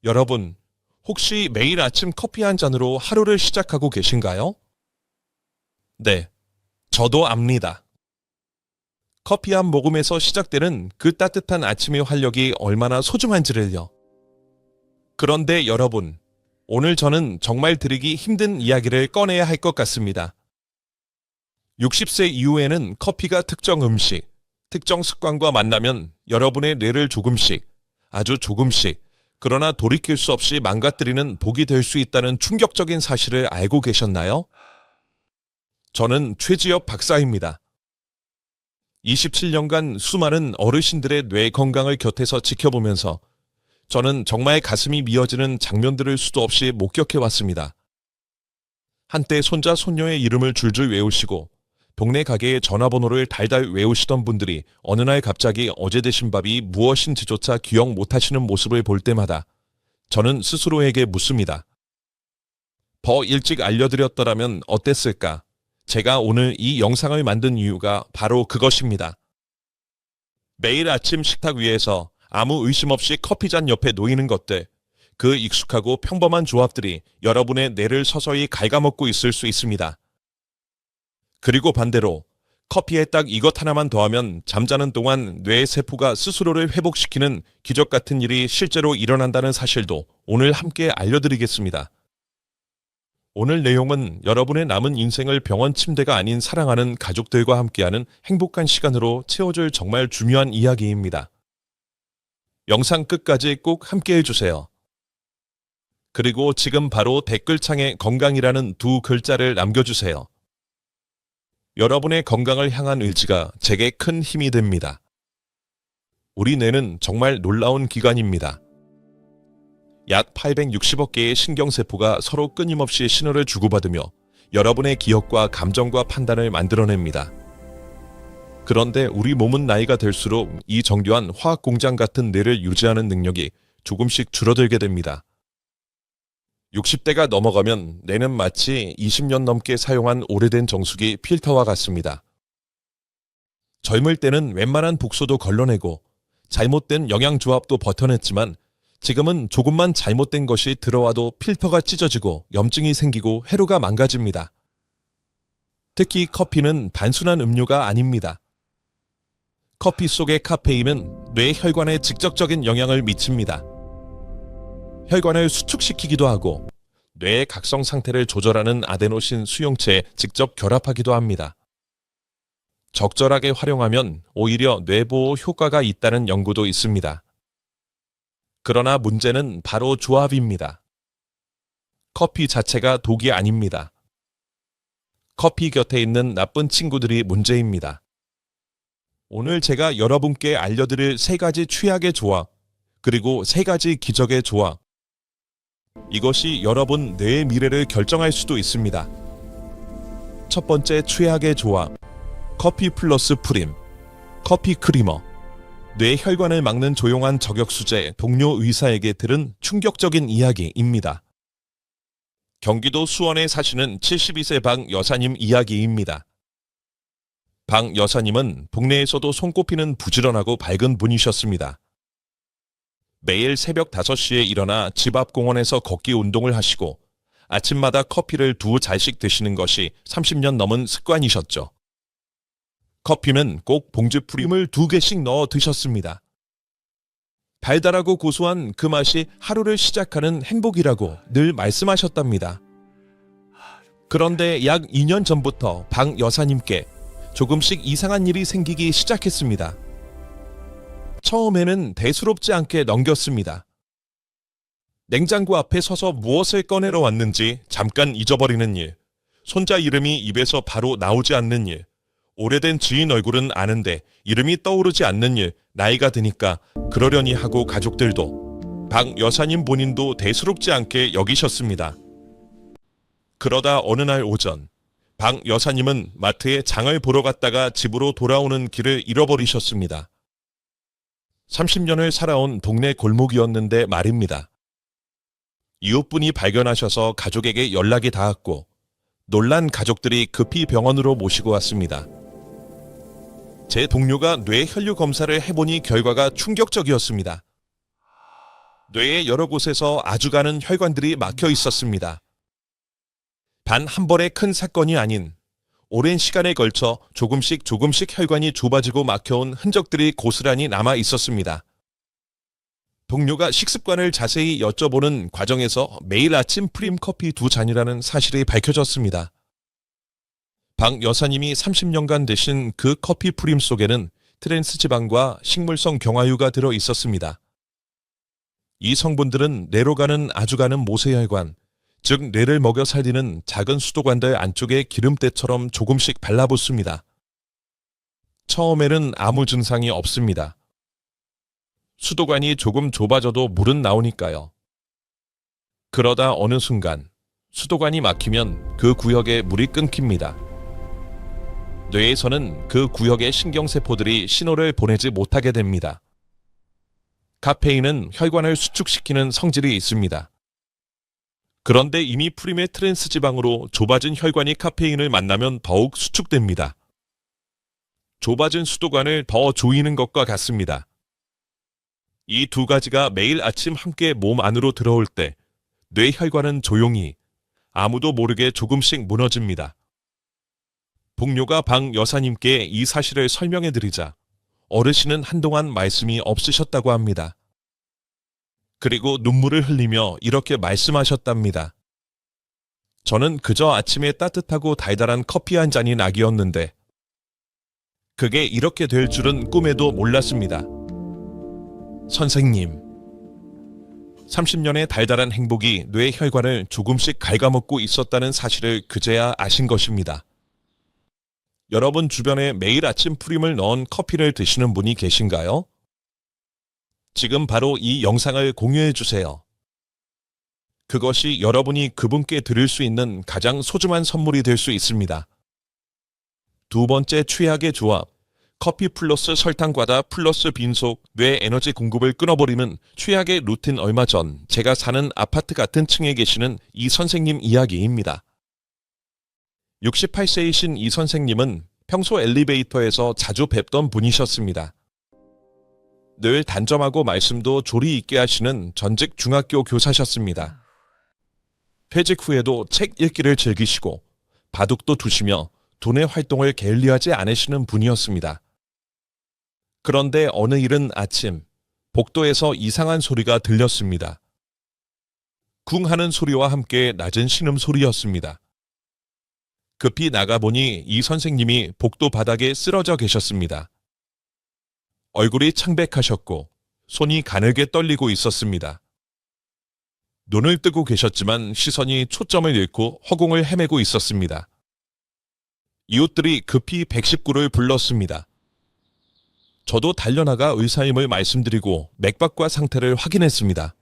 여러분, 혹시 매일 아침 커피 한 잔으로 하루를 시작하고 계신가요? 네, 저도 압니다. 커피 한 모금에서 시작되는 그 따뜻한 아침의 활력이 얼마나 소중한지를요. 그런데 여러분, 오늘 저는 정말 드리기 힘든 이야기를 꺼내야 할 것 같습니다. 60세 이후에는 커피가 특정 음식, 특정 습관과 만나면 여러분의 뇌를 조금씩, 아주 조금씩, 그러나 돌이킬 수 없이 망가뜨리는 복이 될 수 있다는 충격적인 사실을 알고 계셨나요? 저는 최지엽 박사입니다. 27년간 수많은 어르신들의 뇌 건강을 곁에서 지켜보면서 저는 정말 가슴이 미어지는 장면들을 수도 없이 목격해 왔습니다. 한때 손자 손녀의 이름을 줄줄 외우시고 동네 가게의 전화번호를 달달 외우시던 분들이 어느 날 갑자기 어제 드신 밥이 무엇인지조차 기억 못하시는 모습을 볼 때마다 저는 스스로에게 묻습니다. 더 일찍 알려드렸더라면 어땠을까? 제가 오늘 이 영상을 만든 이유가 바로 그것입니다. 매일 아침 식탁 위에서 아무 의심 없이 커피잔 옆에 놓이는 것들, 그 익숙하고 평범한 조합들이 여러분의 뇌를 서서히 갉아먹고 있을 수 있습니다. 그리고 반대로 커피에 딱 이것 하나만 더하면 잠자는 동안 뇌의 세포가 스스로를 회복시키는 기적 같은 일이 실제로 일어난다는 사실도 오늘 함께 알려드리겠습니다. 오늘 내용은 여러분의 남은 인생을 병원 침대가 아닌 사랑하는 가족들과 함께하는 행복한 시간으로 채워줄 정말 중요한 이야기입니다. 영상 끝까지 꼭 함께 해주세요. 그리고 지금 바로 댓글창에 건강이라는 두 글자를 남겨주세요. 여러분의 건강을 향한 의지가 제게 큰 힘이 됩니다. 우리 뇌는 정말 놀라운 기관입니다. 약 860억 개의 신경세포가 서로 끊임없이 신호를 주고받으며 여러분의 기억과 감정과 판단을 만들어냅니다. 그런데 우리 몸은 나이가 들수록 이 정교한 화학공장 같은 뇌를 유지하는 능력이 조금씩 줄어들게 됩니다. 60대가 넘어가면 뇌는 마치 20년 넘게 사용한 오래된 정수기 필터와 같습니다. 젊을 때는 웬만한 독소도 걸러내고 잘못된 영양조합도 버텨냈지만 지금은 조금만 잘못된 것이 들어와도 필터가 찢어지고 염증이 생기고 회로가 망가집니다. 특히 커피는 단순한 음료가 아닙니다. 커피 속의 카페인은 뇌 혈관에 직접적인 영향을 미칩니다. 혈관을 수축시키기도 하고 뇌의 각성 상태를 조절하는 아데노신 수용체에 직접 결합하기도 합니다. 적절하게 활용하면 오히려 뇌보호 효과가 있다는 연구도 있습니다. 그러나 문제는 바로 조합입니다. 커피 자체가 독이 아닙니다. 커피 곁에 있는 나쁜 친구들이 문제입니다. 오늘 제가 여러분께 알려드릴 3가지 최악의 조합, 그리고 3가지 기적의 조합. 이것이 여러분 뇌의 미래를 결정할 수도 있습니다. 첫 번째 최악의 조합, 커피 플러스 프림, 커피 크리머. 뇌 혈관을 막는 조용한 저격수제 동료 의사에게 들은 충격적인 이야기입니다. 경기도 수원에 사시는 72세 박 여사님 이야기입니다. 박 여사님은 동네에서도 손꼽히는 부지런하고 밝은 분이셨습니다. 매일 새벽 5시에 일어나 집 앞 공원에서 걷기 운동을 하시고 아침마다 커피를 2잔씩 드시는 것이 30년 넘은 습관이셨죠. 커피는 꼭 봉지 프림을 2개씩 넣어 드셨습니다. 달달하고 고소한 그 맛이 하루를 시작하는 행복이라고 늘 말씀하셨답니다. 그런데 약 2년 전부터 박 여사님께 조금씩 이상한 일이 생기기 시작했습니다. 처음에는 대수롭지 않게 넘겼습니다. 냉장고 앞에 서서 무엇을 꺼내러 왔는지 잠깐 잊어버리는 일, 손자 이름이 입에서 바로 나오지 않는 일, 오래된 지인 얼굴은 아는데 이름이 떠오르지 않는 일, 나이가 드니까 그러려니 하고 가족들도, 박 여사님 본인도 대수롭지 않게 여기셨습니다. 그러다 어느 날 오전, 박 여사님은 마트에 장을 보러 갔다가 집으로 돌아오는 길을 잃어버리셨습니다. 30년을 살아온 동네 골목이었는데 말입니다. 이웃분이 발견하셔서 가족에게 연락이 닿았고 놀란 가족들이 급히 병원으로 모시고 왔습니다. 제 동료가 뇌 혈류 검사를 해보니 결과가 충격적이었습니다. 뇌의 여러 곳에서 아주 가는 혈관들이 막혀 있었습니다. 단 한 번의 큰 사건이 아닌 오랜 시간에 걸쳐 조금씩 혈관이 좁아지고 막혀온 흔적들이 고스란히 남아 있었습니다. 동료가 식습관을 자세히 여쭤보는 과정에서 매일 아침 프림 커피 2잔이라는 사실이 밝혀졌습니다. 박 여사님이 30년간 드신 그 커피 프림 속에는 트랜스 지방과 식물성 경화유가 들어 있었습니다. 이 성분들은 뇌로 가는 아주 가는 모세혈관, 즉 뇌를 먹여 살리는 작은 수도관들 안쪽에 기름때처럼 조금씩 발라붙습니다. 처음에는 아무 증상이 없습니다. 수도관이 조금 좁아져도 물은 나오니까요. 그러다 어느 순간 수도관이 막히면 그 구역에 물이 끊깁니다. 뇌에서는 그 구역의 신경세포들이 신호를 보내지 못하게 됩니다. 카페인은 혈관을 수축시키는 성질이 있습니다. 그런데 이미 프림의 트랜스 지방으로 좁아진 혈관이 카페인을 만나면 더욱 수축됩니다. 좁아진 수도관을 더 조이는 것과 같습니다. 이 두 가지가 매일 아침 함께 몸 안으로 들어올 때 뇌혈관은 조용히 아무도 모르게 조금씩 무너집니다. 동료가 박 여사님께 이 사실을 설명해드리자 어르신은 한동안 말씀이 없으셨다고 합니다. 그리고 눈물을 흘리며 이렇게 말씀하셨답니다. 저는 그저 아침에 따뜻하고 달달한 커피 한 잔이 낙이었는데 그게 이렇게 될 줄은 꿈에도 몰랐습니다. 선생님, 30년의 달달한 행복이 뇌 혈관을 조금씩 갉아먹고 있었다는 사실을 그제야 아신 것입니다. 여러분 주변에 매일 아침 프림을 넣은 커피를 드시는 분이 계신가요? 지금 바로 이 영상을 공유해 주세요. 그것이 여러분이 그분께 드릴 수 있는 가장 소중한 선물이 될 수 있습니다. 두 번째 최악의 조합, 커피 플러스 설탕 과다 플러스 빈속 뇌 에너지 공급을 끊어버리는 최악의 루틴. 얼마 전 제가 사는 아파트 같은 층에 계시는 이 선생님 이야기입니다. 68세이신 이 선생님은 평소 엘리베이터에서 자주 뵙던 분이셨습니다. 늘 단정하고 말씀도 조리 있게 하시는 전직 중학교 교사셨습니다. 퇴직 후에도 책 읽기를 즐기시고 바둑도 두시며 두뇌 활동을 게을리하지 않으시는 분이었습니다. 그런데 어느 이른 아침 복도에서 이상한 소리가 들렸습니다. 쿵 하는 소리와 함께 낮은 신음소리였습니다. 급히 나가보니 이 선생님이 복도 바닥에 쓰러져 계셨습니다. 얼굴이 창백하셨고 손이 가늘게 떨리고 있었습니다. 눈을 뜨고 계셨지만 시선이 초점을 잃고 허공을 헤매고 있었습니다. 이웃들이 급히 119를 불렀습니다. 저도 달려나가 의사임을 말씀드리고 맥박과 상태를 확인했습니다.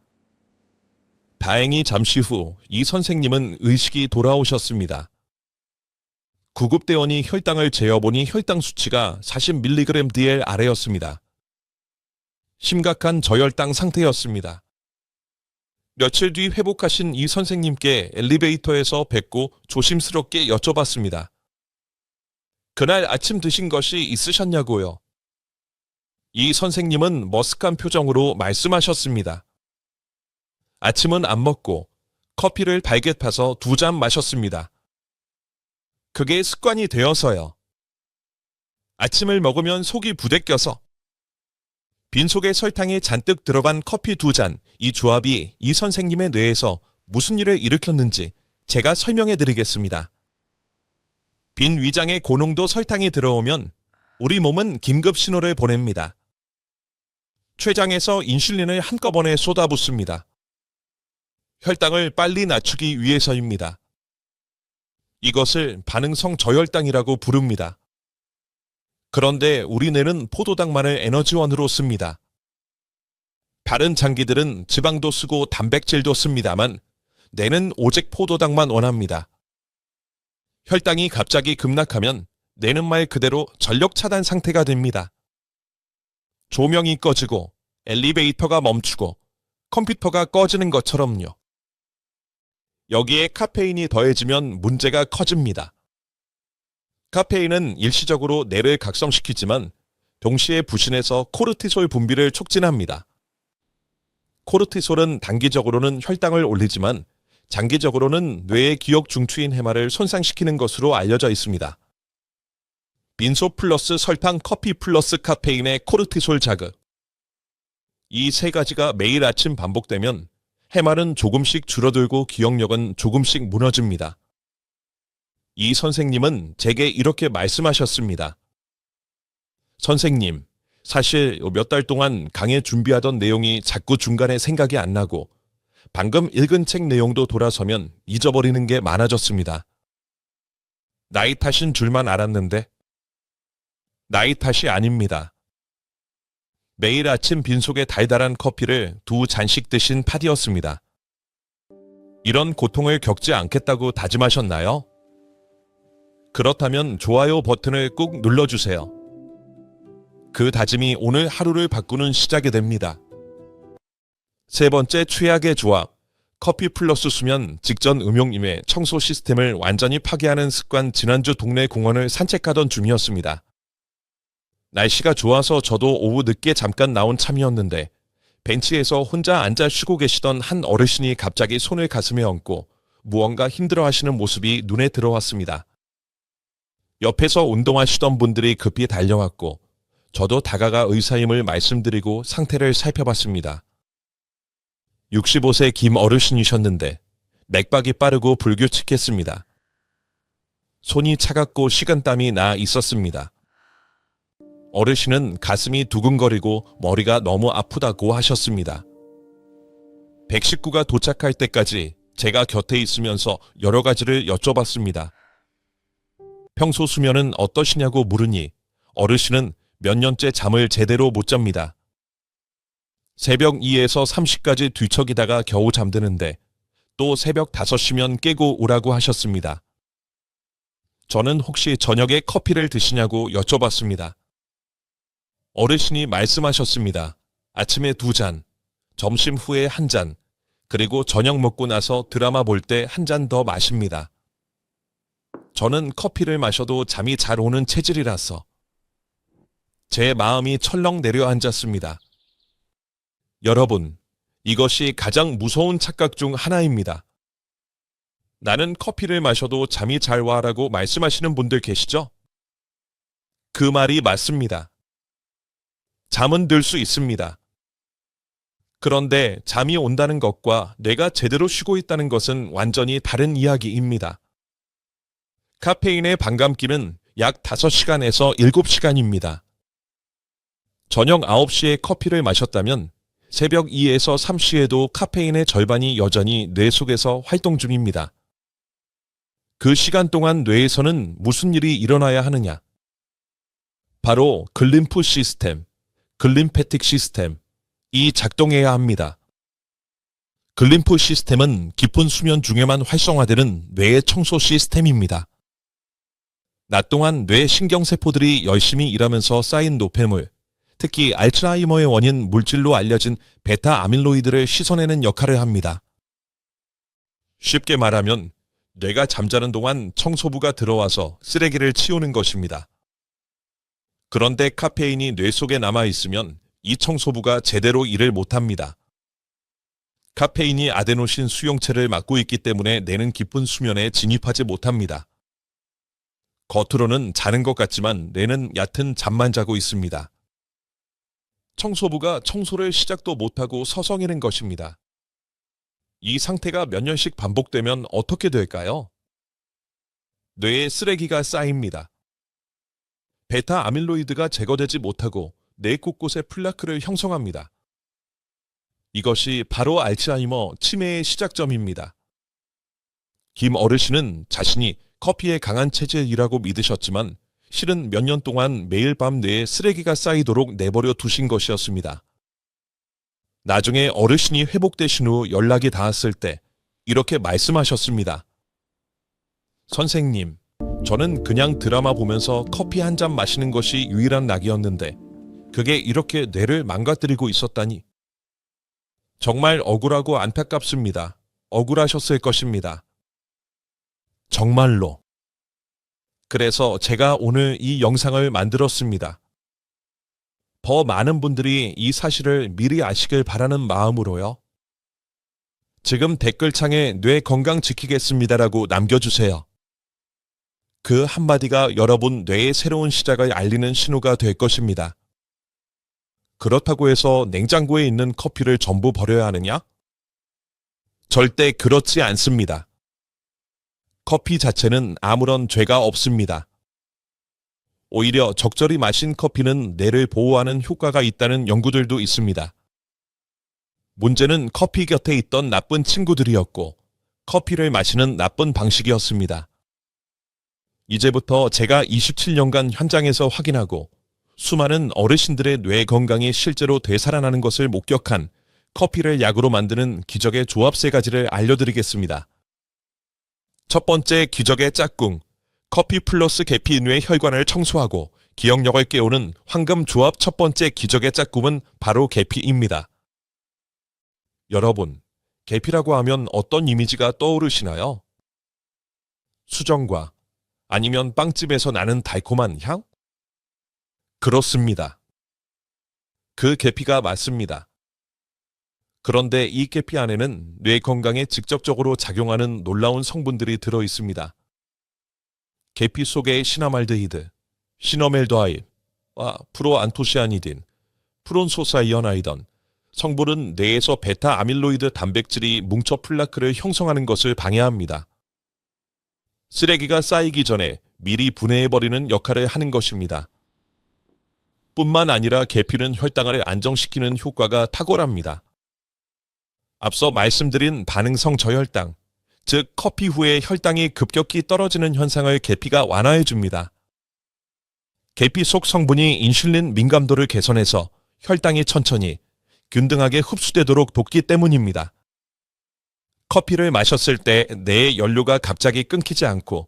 다행히 잠시 후 이 선생님은 의식이 돌아오셨습니다. 구급대원이 혈당을 재어보니 혈당 수치가 40mg/dl 아래였습니다. 심각한 저혈당 상태였습니다. 며칠 뒤 회복하신 이 선생님께 엘리베이터에서 뵙고 조심스럽게 여쭤봤습니다. 그날 아침 드신 것이 있으셨냐고요? 이 선생님은 머쓱한 표정으로 말씀하셨습니다. 아침은 안 먹고 커피를 달게 타서 2잔 마셨습니다. 그게 습관이 되어서요. 아침을 먹으면 속이 부대껴서 빈속에 설탕이 잔뜩 들어간 커피 2잔, 이 조합이 이 선생님의 뇌에서 무슨 일을 일으켰는지 제가 설명해 드리겠습니다. 빈 위장에 고농도 설탕이 들어오면 우리 몸은 긴급 신호를 보냅니다. 췌장에서 인슐린을 한꺼번에 쏟아붓습니다. 혈당을 빨리 낮추기 위해서입니다. 이것을 반응성 저혈당이라고 부릅니다. 그런데 우리 뇌는 포도당만을 에너지원으로 씁니다. 다른 장기들은 지방도 쓰고 단백질도 씁니다만 뇌는 오직 포도당만 원합니다. 혈당이 갑자기 급락하면 뇌는 말 그대로 전력 차단 상태가 됩니다. 조명이 꺼지고 엘리베이터가 멈추고 컴퓨터가 꺼지는 것처럼요. 여기에 카페인이 더해지면 문제가 커집니다. 카페인은 일시적으로 뇌를 각성시키지만 동시에 부신해서 코르티솔 분비를 촉진합니다. 코르티솔은 단기적으로는 혈당을 올리지만 장기적으로는 뇌의 기억 중추인 해마를 손상시키는 것으로 알려져 있습니다. 빈소 플러스 설탕 커피 플러스 카페인의 코르티솔 자극. 이 세 가지가 매일 아침 반복되면 해마는 조금씩 줄어들고 기억력은 조금씩 무너집니다. 이 선생님은 제게 이렇게 말씀하셨습니다. 선생님, 사실 몇 달 동안 강의 준비하던 내용이 자꾸 중간에 생각이 안 나고 방금 읽은 책 내용도 돌아서면 잊어버리는 게 많아졌습니다. 나이 탓인 줄만 알았는데 나이 탓이 아닙니다. 매일 아침 빈속에 달달한 커피를 2잔씩 드신 파디였습니다. 이런 고통을 겪지 않겠다고 다짐하셨나요? 그렇다면 좋아요 버튼을 꾹 눌러주세요. 그 다짐이 오늘 하루를 바꾸는 시작이 됩니다. 세 번째 최악의 조합. 커피 플러스 수면 직전 음용임의 청소 시스템을 완전히 파괴하는 습관. 지난주 동네 공원을 산책하던 중이었습니다. 날씨가 좋아서 저도 오후 늦게 잠깐 나온 참이었는데 벤치에서 혼자 앉아 쉬고 계시던 한 어르신이 갑자기 손을 가슴에 얹고 무언가 힘들어하시는 모습이 눈에 들어왔습니다. 옆에서 운동하시던 분들이 급히 달려왔고 저도 다가가 의사임을 말씀드리고 상태를 살펴봤습니다. 65세 김 어르신이셨는데 맥박이 빠르고 불규칙했습니다. 손이 차갑고 식은땀이 나 있었습니다. 어르신은 가슴이 두근거리고 머리가 너무 아프다고 하셨습니다. 119가 도착할 때까지 제가 곁에 있으면서 여러 가지를 여쭤봤습니다. 평소 수면은 어떠시냐고 물으니 어르신은 몇 년째 잠을 제대로 못 잡니다. 새벽 2에서 3시까지 뒤척이다가 겨우 잠드는데 또 새벽 5시면 깨고 오라고 하셨습니다. 저는 혹시 저녁에 커피를 드시냐고 여쭤봤습니다. 어르신이 말씀하셨습니다. 아침에 2잔, 점심 후에 1잔, 그리고 저녁 먹고 나서 드라마 볼 때 1잔 더 마십니다. 저는 커피를 마셔도 잠이 잘 오는 체질이라서 제 마음이 철렁 내려앉았습니다. 여러분, 이것이 가장 무서운 착각 중 하나입니다. 나는 커피를 마셔도 잠이 잘 와라고 말씀하시는 분들 계시죠? 그 말이 맞습니다. 잠은 들 수 있습니다. 그런데 잠이 온다는 것과 내가 제대로 쉬고 있다는 것은 완전히 다른 이야기입니다. 카페인의 반감기는 약 5시간에서 7시간입니다. 저녁 9시에 커피를 마셨다면 새벽 2에서 3시에도 카페인의 절반이 여전히 뇌 속에서 활동 중입니다. 그 시간 동안 뇌에서는 무슨 일이 일어나야 하느냐? 바로 글림프 시스템, 글림패틱 시스템이 작동해야 합니다. 글림프 시스템은 깊은 수면 중에만 활성화되는 뇌의 청소 시스템입니다. 낮 동안 뇌 신경세포들이 열심히 일하면서 쌓인 노폐물, 특히 알츠하이머의 원인 물질로 알려진 베타 아밀로이드를 씻어내는 역할을 합니다. 쉽게 말하면 뇌가 잠자는 동안 청소부가 들어와서 쓰레기를 치우는 것입니다. 그런데 카페인이 뇌 속에 남아있으면 이 청소부가 제대로 일을 못합니다. 카페인이 아데노신 수용체를 막고 있기 때문에 뇌는 깊은 수면에 진입하지 못합니다. 겉으로는 자는 것 같지만 뇌는 얕은 잠만 자고 있습니다. 청소부가 청소를 시작도 못하고 서성이는 것입니다. 이 상태가 몇 년씩 반복되면 어떻게 될까요? 뇌에 쓰레기가 쌓입니다. 베타 아밀로이드가 제거되지 못하고 뇌 곳곳에 플라크를 형성합니다. 이것이 바로 알츠하이머 치매의 시작점입니다. 김 어르신은 자신이 커피에 강한 체질이라고 믿으셨지만 실은 몇 년 동안 매일 밤 뇌에 쓰레기가 쌓이도록 내버려 두신 것이었습니다. 나중에 어르신이 회복되신 후 연락이 닿았을 때 이렇게 말씀하셨습니다. 선생님, 저는 그냥 드라마 보면서 커피 한 잔 마시는 것이 유일한 낙이었는데 그게 이렇게 뇌를 망가뜨리고 있었다니. 정말 억울하고 안타깝습니다. 억울하셨을 것입니다. 정말로. 그래서 제가 오늘 이 영상을 만들었습니다. 더 많은 분들이 이 사실을 미리 아시길 바라는 마음으로요. 지금 댓글창에 뇌 건강 지키겠습니다라고 남겨주세요. 그 한마디가 여러분 뇌의 새로운 시작을 알리는 신호가 될 것입니다. 그렇다고 해서 냉장고에 있는 커피를 전부 버려야 하느냐? 절대 그렇지 않습니다. 커피 자체는 아무런 죄가 없습니다. 오히려 적절히 마신 커피는 뇌를 보호하는 효과가 있다는 연구들도 있습니다. 문제는 커피 곁에 있던 나쁜 친구들이었고 커피를 마시는 나쁜 방식이었습니다. 이제부터 제가 27년간 현장에서 확인하고 수많은 어르신들의 뇌 건강이 실제로 되살아나는 것을 목격한 커피를 약으로 만드는 기적의 조합 3가지를 알려드리겠습니다. 첫 번째 기적의 짝꿍, 커피 플러스 계피 뇌 혈관을 청소하고 기억력을 깨우는 황금 조합. 첫 번째 기적의 짝꿍은 바로 계피입니다. 여러분, 계피라고 하면 어떤 이미지가 떠오르시나요? 수정과 아니면 빵집에서 나는 달콤한 향? 그렇습니다. 그 계피가 맞습니다. 그런데 이 계피 안에는 뇌 건강에 직접적으로 작용하는 놀라운 성분들이 들어 있습니다. 계피 속의 시나말데히드, 시너멜도아일과 프로안토시아니딘, 프론소사이어나이던 성분은 뇌에서 베타 아밀로이드 단백질이 뭉쳐 플라크를 형성하는 것을 방해합니다. 쓰레기가 쌓이기 전에 미리 분해해버리는 역할을 하는 것입니다. 뿐만 아니라 계피는 혈당을 안정시키는 효과가 탁월합니다. 앞서 말씀드린 반응성 저혈당, 즉 커피 후에 혈당이 급격히 떨어지는 현상을 계피가 완화해줍니다. 계피 속 성분이 인슐린 민감도를 개선해서 혈당이 천천히 균등하게 흡수되도록 돕기 때문입니다. 커피를 마셨을 때 뇌의 연료가 갑자기 끊기지 않고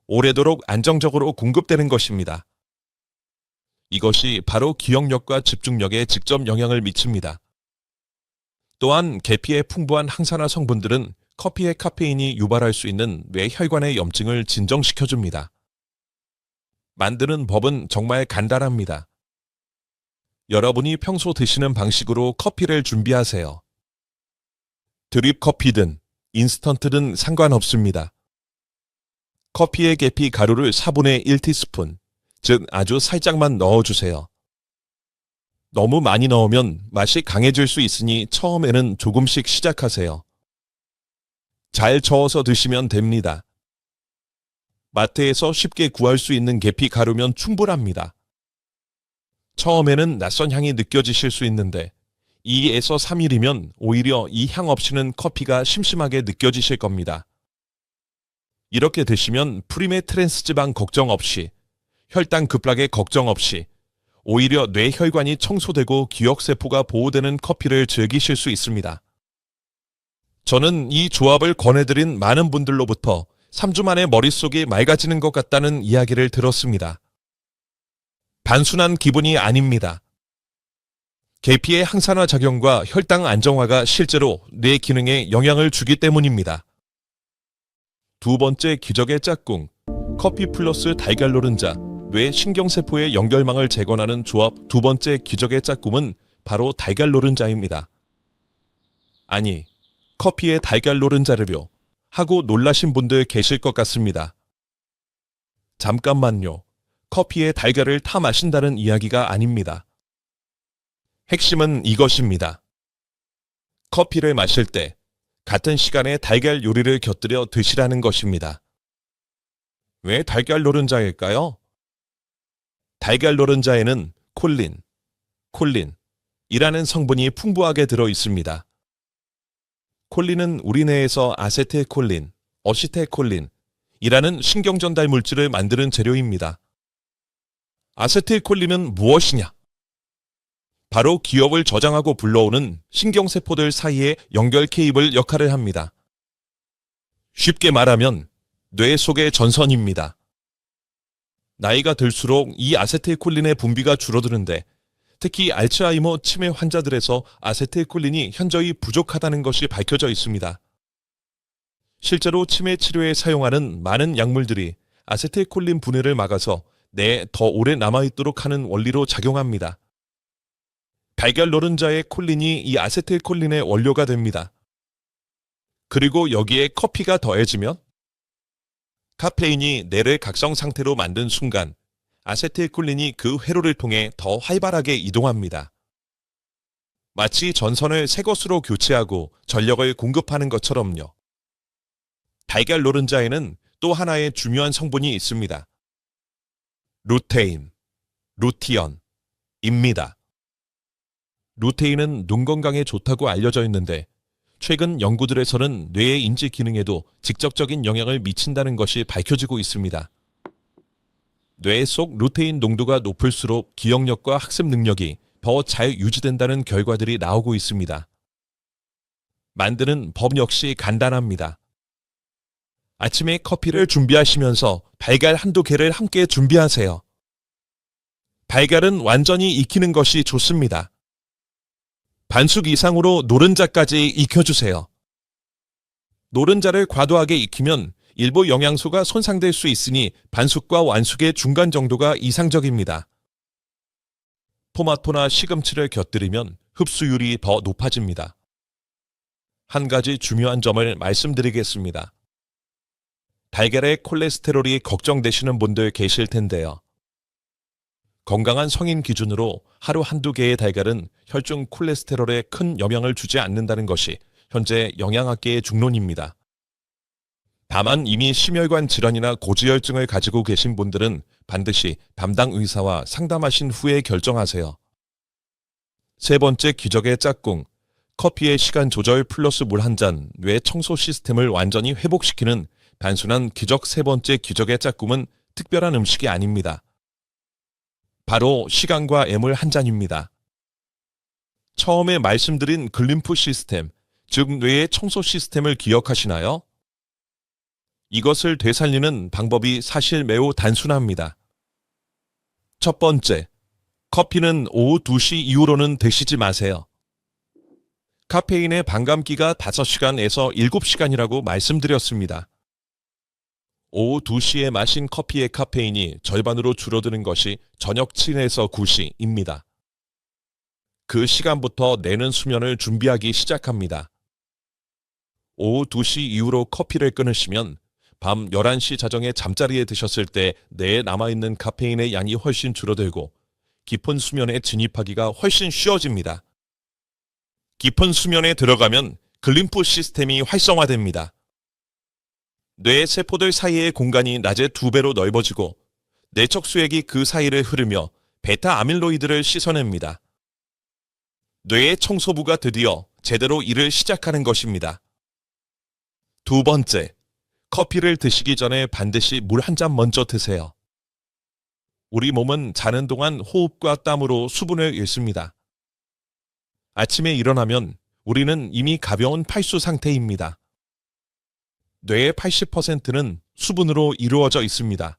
오래도록 안정적으로 공급되는 것입니다. 이것이 바로 기억력과 집중력에 직접 영향을 미칩니다. 또한 계피의 풍부한 항산화 성분들은 커피의 카페인이 유발할 수 있는 뇌 혈관의 염증을 진정시켜줍니다. 만드는 법은 정말 간단합니다. 여러분이 평소 드시는 방식으로 커피를 준비하세요. 드립 커피든 인스턴트든 상관없습니다. 커피에 계피 가루를 4분의 1티스푼, 즉 아주 살짝만 넣어주세요. 너무 많이 넣으면 맛이 강해질 수 있으니 처음에는 조금씩 시작하세요. 잘 저어서 드시면 됩니다. 마트에서 쉽게 구할 수 있는 계피 가루면 충분합니다. 처음에는 낯선 향이 느껴지실 수 있는데 2에서 3일이면 오히려 이 향 없이는 커피가 심심하게 느껴지실 겁니다. 이렇게 드시면 프리메 트랜스지방 걱정 없이, 혈당 급락의 걱정 없이 오히려 뇌 혈관이 청소되고 기억세포가 보호되는 커피를 즐기실 수 있습니다. 저는 이 조합을 권해드린 많은 분들로부터 3주 만에 머릿속이 맑아지는 것 같다는 이야기를 들었습니다. 단순한 기분이 아닙니다. 계피의 항산화 작용과 혈당 안정화가 실제로 뇌 기능에 영향을 주기 때문입니다. 두 번째 기적의 짝꿍, 커피 플러스 달걀 노른자, 뇌 신경세포의 연결망을 재건하는 조합. 두 번째 기적의 짝꿍은 바로 달걀 노른자입니다. 아니, 커피에 달걀 노른자를요? 하고 놀라신 분들 계실 것 같습니다. 잠깐만요. 커피에 달걀을 타 마신다는 이야기가 아닙니다. 핵심은 이것입니다. 커피를 마실 때 같은 시간에 달걀 요리를 곁들여 드시라는 것입니다. 왜 달걀 노른자일까요? 달걀 노른자에는 콜린이라는 성분이 풍부하게 들어 있습니다. 콜린은 우리 뇌에서 아세틸콜린, 어시테콜린이라는 신경전달 물질을 만드는 재료입니다. 아세틸콜린은 무엇이냐? 바로 기억을 저장하고 불러오는 신경세포들 사이의 연결 케이블 역할을 합니다. 쉽게 말하면 뇌 속의 전선입니다. 나이가 들수록 이 아세틸콜린의 분비가 줄어드는데 특히 알츠하이머 치매 환자들에서 아세틸콜린이 현저히 부족하다는 것이 밝혀져 있습니다. 실제로 치매 치료에 사용하는 많은 약물들이 아세틸콜린 분해를 막아서 뇌에 더 오래 남아있도록 하는 원리로 작용합니다. 달걀 노른자의 콜린이 이 아세틸콜린의 원료가 됩니다. 그리고 여기에 커피가 더해지면 카페인이 뇌를 각성 상태로 만든 순간 아세틸콜린이 그 회로를 통해 더 활발하게 이동합니다. 마치 전선을 새 것으로 교체하고 전력을 공급하는 것처럼요. 달걀 노른자에는 또 하나의 중요한 성분이 있습니다. 루테인, 루티언입니다. 루테인은 눈 건강에 좋다고 알려져 있는데 최근 연구들에서는 뇌의 인지 기능에도 직접적인 영향을 미친다는 것이 밝혀지고 있습니다. 뇌 속 루테인 농도가 높을수록 기억력과 학습 능력이 더 잘 유지된다는 결과들이 나오고 있습니다. 만드는 법 역시 간단합니다. 아침에 커피를 준비하시면서 달걀 한두 개를 함께 준비하세요. 달걀은 완전히 익히는 것이 좋습니다. 반숙 이상으로 노른자까지 익혀주세요. 노른자를 과도하게 익히면 일부 영양소가 손상될 수 있으니 반숙과 완숙의 중간 정도가 이상적입니다. 토마토나 시금치를 곁들이면 흡수율이 더 높아집니다. 한 가지 중요한 점을 말씀드리겠습니다. 달걀의 콜레스테롤이 걱정되시는 분들 계실 텐데요. 건강한 성인 기준으로 하루 한두 개의 달걀은 혈중 콜레스테롤에 큰 영향을 주지 않는다는 것이 현재 영양학계의 중론입니다. 다만 이미 심혈관 질환이나 고지혈증을 가지고 계신 분들은 반드시 담당 의사와 상담하신 후에 결정하세요. 세 번째 기적의 짝꿍, 커피의 시간 조절 플러스 물 한 잔, 뇌 청소 시스템을 완전히 회복시키는 단순한 기적 세 번째 기적의 짝꿍은 특별한 음식이 아닙니다. 바로 시간과 애물 한 잔입니다. 처음에 말씀드린 글림프 시스템, 즉 뇌의 청소 시스템을 기억하시나요? 이것을 되살리는 방법이 사실 매우 단순합니다. 첫 번째, 커피는 오후 2시 이후로는 드시지 마세요. 카페인의 반감기가 5시간에서 7시간이라고 말씀드렸습니다. 오후 2시에 마신 커피의 카페인이 절반으로 줄어드는 것이 저녁 7에서 9시입니다. 그 시간부터 뇌는 수면을 준비하기 시작합니다. 오후 2시 이후로 커피를 끊으시면 밤 11시 자정에 잠자리에 드셨을 때 뇌에 남아있는 카페인의 양이 훨씬 줄어들고 깊은 수면에 진입하기가 훨씬 쉬워집니다. 깊은 수면에 들어가면 글림프 시스템이 활성화됩니다. 뇌 세포들 사이의 공간이 낮의 2배로 넓어지고 뇌척 수액이 그 사이를 흐르며 베타 아밀로이드를 씻어냅니다. 뇌의 청소부가 드디어 제대로 일을 시작하는 것입니다. 두 번째, 커피를 드시기 전에 반드시 물 한 잔 먼저 드세요. 우리 몸은 자는 동안 호흡과 땀으로 수분을 잃습니다. 아침에 일어나면 우리는 이미 가벼운 팔수 상태입니다. 뇌의 80%는 수분으로 이루어져 있습니다.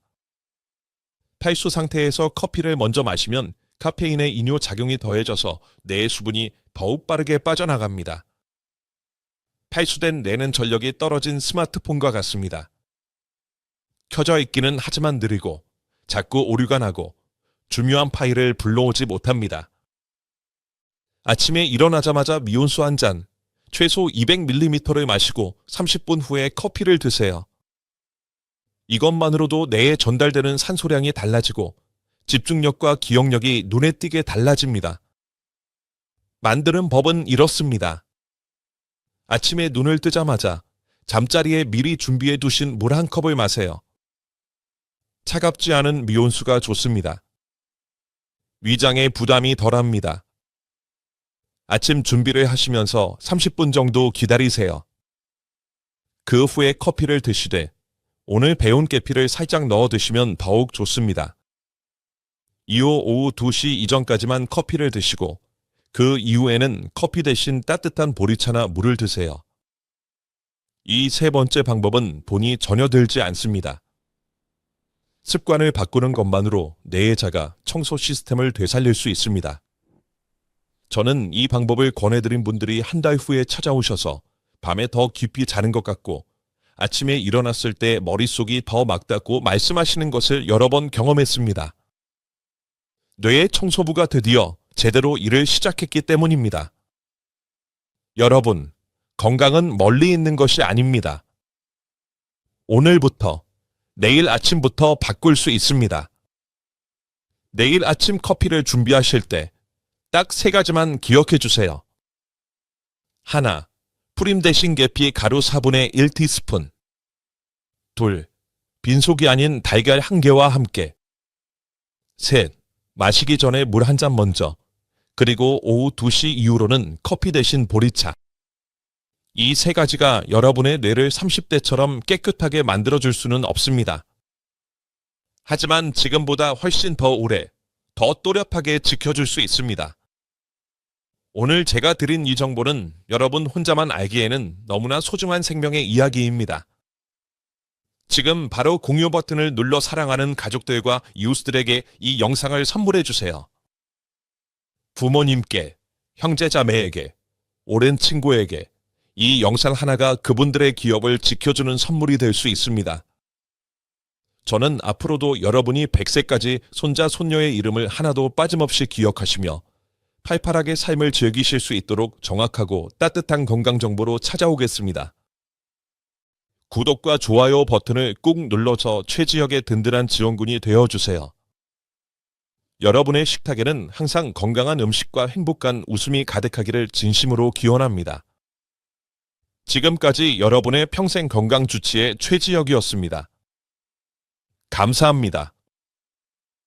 팔수 상태에서 커피를 먼저 마시면 카페인의 이뇨 작용이 더해져서 뇌의 수분이 더욱 빠르게 빠져나갑니다. 팔수된 뇌는 전력이 떨어진 스마트폰과 같습니다. 켜져 있기는 하지만 느리고 자꾸 오류가 나고 중요한 파일을 불러오지 못합니다. 아침에 일어나자마자 미온수 한 잔, 최소 200ml를 마시고 30분 후에 커피를 드세요. 이것만으로도 뇌에 전달되는 산소량이 달라지고 집중력과 기억력이 눈에 띄게 달라집니다. 만드는 법은 이렇습니다. 아침에 눈을 뜨자마자 잠자리에 미리 준비해 두신 물 한 컵을 마세요. 차갑지 않은 미온수가 좋습니다. 위장에 부담이 덜합니다. 아침 준비를 하시면서 30분 정도 기다리세요. 그 후에 커피를 드시되 오늘 배운 계피를 살짝 넣어 드시면 더욱 좋습니다. 이후 오후 2시 이전까지만 커피를 드시고 그 이후에는 커피 대신 따뜻한 보리차나 물을 드세요. 이 세 번째 방법은 돈이 전혀 들지 않습니다. 습관을 바꾸는 것만으로 뇌의 자가 청소 시스템을 되살릴 수 있습니다. 저는 이 방법을 권해드린 분들이 한 달 후에 찾아오셔서 밤에 더 깊이 자는 것 같고 아침에 일어났을 때 머릿속이 더 맑다고 말씀하시는 것을 여러 번 경험했습니다. 뇌의 청소부가 드디어 제대로 일을 시작했기 때문입니다. 여러분, 건강은 멀리 있는 것이 아닙니다. 오늘부터, 내일 아침부터 바꿀 수 있습니다. 내일 아침 커피를 준비하실 때 딱 3가지만 기억해 주세요. 하나, 프림 대신 계피 가루 4분의 1티스푼. 둘, 빈속이 아닌 달걀 1개와 함께. 셋, 마시기 전에 물 1잔 먼저. 그리고 오후 2시 이후로는 커피 대신 보리차. 이 3가지가 여러분의 뇌를 30대처럼 깨끗하게 만들어줄 수는 없습니다. 하지만 지금보다 훨씬 더 오래, 더 또렷하게 지켜줄 수 있습니다. 오늘 제가 드린 이 정보는 여러분 혼자만 알기에는 너무나 소중한 생명의 이야기입니다. 지금 바로 공유 버튼을 눌러 사랑하는 가족들과 이웃들에게 이 영상을 선물해 주세요. 부모님께, 형제자매에게, 오랜 친구에게 이 영상 하나가 그분들의 기업을 지켜주는 선물이 될 수 있습니다. 저는 앞으로도 여러분이 100세까지 손자, 손녀의 이름을 하나도 빠짐없이 기억하시며 팔팔하게 삶을 즐기실 수 있도록 정확하고 따뜻한 건강 정보로 찾아오겠습니다. 구독과 좋아요 버튼을 꾹 눌러서 최지혁의 든든한 지원군이 되어주세요. 여러분의 식탁에는 항상 건강한 음식과 행복한 웃음이 가득하기를 진심으로 기원합니다. 지금까지 여러분의 평생 건강 주치의 최지혁이었습니다. 감사합니다.